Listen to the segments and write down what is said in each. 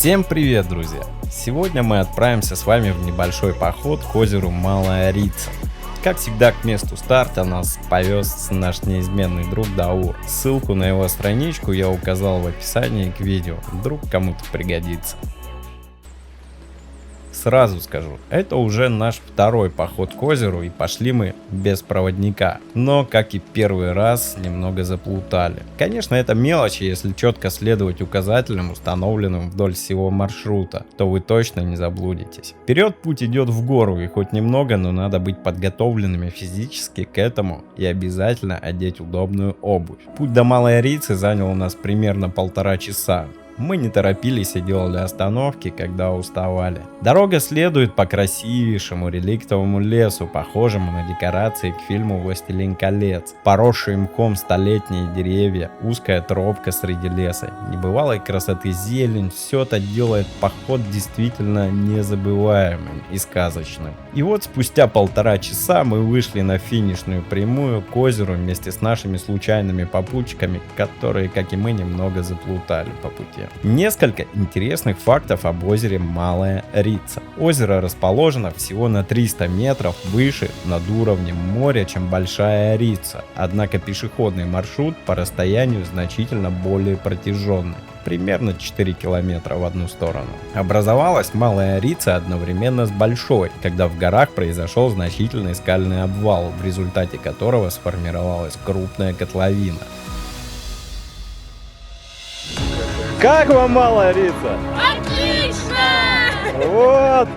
Всем привет, друзья! Сегодня мы отправимся с вами в небольшой поход к озеру Малая Рица. Как всегда, к месту старта нас повез наш неизменный друг Даур. Ссылку на его страничку я указал в описании к видео, вдруг кому-то пригодится. Сразу скажу, это уже наш второй поход к озеру, и пошли мы без проводника. Но, как и первый раз, немного заплутали. Конечно, это мелочи, если четко следовать указателям, установленным вдоль всего маршрута, то вы точно не заблудитесь. Вперед путь идет в гору, и хоть немного, но надо быть подготовленными физически к этому и обязательно одеть удобную обувь. Путь до Малой Рицы занял у нас примерно 1,5 часа. Мы не торопились и делали остановки, когда уставали. Дорога следует по красивейшему реликтовому лесу, похожему на декорации к фильму «Властелин колец». Поросшие мхом столетние деревья, узкая тропка среди леса, небывалой красоты зелень, все это делает поход действительно незабываемым и сказочным. И вот спустя 1,5 часа мы вышли на финишную прямую к озеру вместе с нашими случайными попутчиками, которые, как и мы, немного заплутали по пути. Несколько интересных фактов об озере Малая Рица. Озеро расположено всего на 300 метров выше над уровнем моря, чем Большая Рица, однако пешеходный маршрут по расстоянию значительно более протяженный. Примерно 4 километра в одну сторону. Образовалась Малая Рица одновременно с Большой, когда в горах произошел значительный скальный обвал, в результате которого сформировалась крупная котловина. Как вам Малая Рица? Отлично! Вот!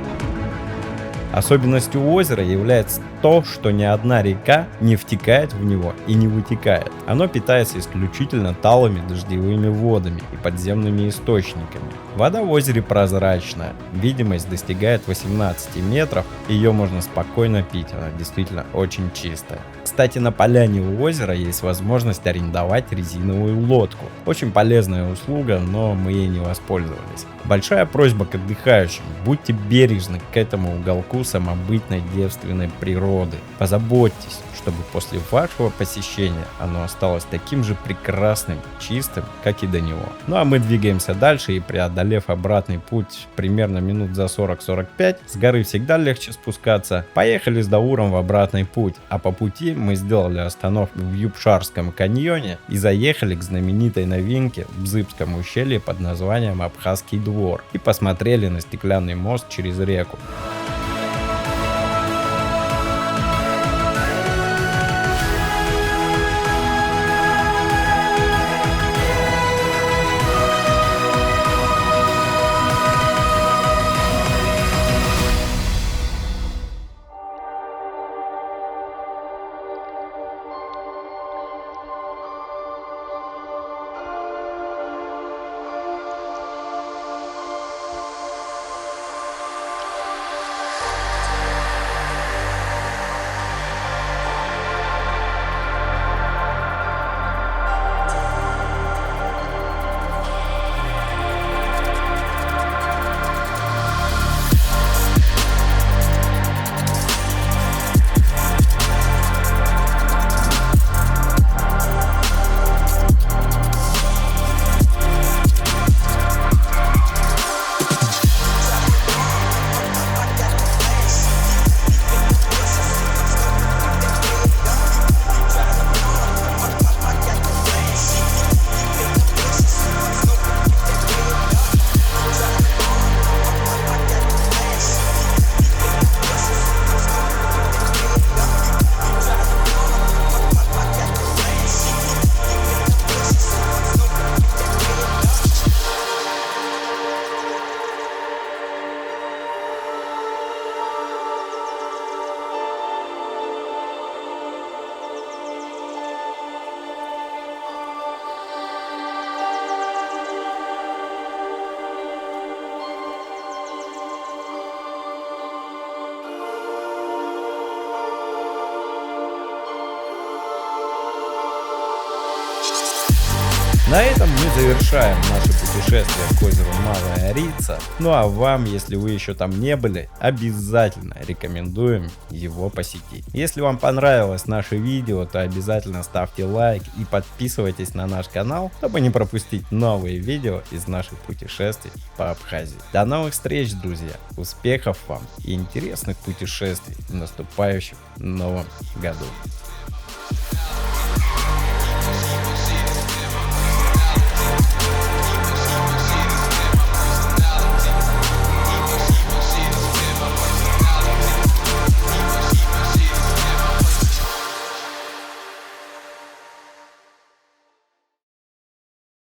Особенностью озера является то, что ни одна река не втекает в него и не вытекает. Оно питается исключительно талыми дождевыми водами и подземными источниками. Вода в озере прозрачная, видимость достигает 18 метров, ее можно спокойно пить, она действительно очень чистая. Кстати, на поляне у озера есть возможность арендовать резиновую лодку. Очень полезная услуга, но мы ей не воспользовались. Большая просьба к отдыхающим: будьте бережны к этому уголку самобытной девственной природы. Позаботьтесь, чтобы после вашего посещения оно осталось таким же прекрасным, чистым, как и до него. Ну а мы двигаемся дальше, и преодолев обратный путь примерно минут за 40-45, с горы всегда легче спускаться, поехали с Дауром в обратный путь, а по пути мы сделали остановку в Юбшарском каньоне и заехали к знаменитой новинке в Бзыбском ущелье под названием Абхазский двор и посмотрели на стеклянный мост через реку. На этом мы завершаем наше путешествие к озеру Малая Рица. Ну а вам, если вы еще там не были, обязательно рекомендуем его посетить. Если вам понравилось наше видео, то обязательно ставьте лайк и подписывайтесь на наш канал, чтобы не пропустить новые видео из наших путешествий по Абхазии. До новых встреч, друзья! Успехов вам и интересных путешествий в наступающем новом году!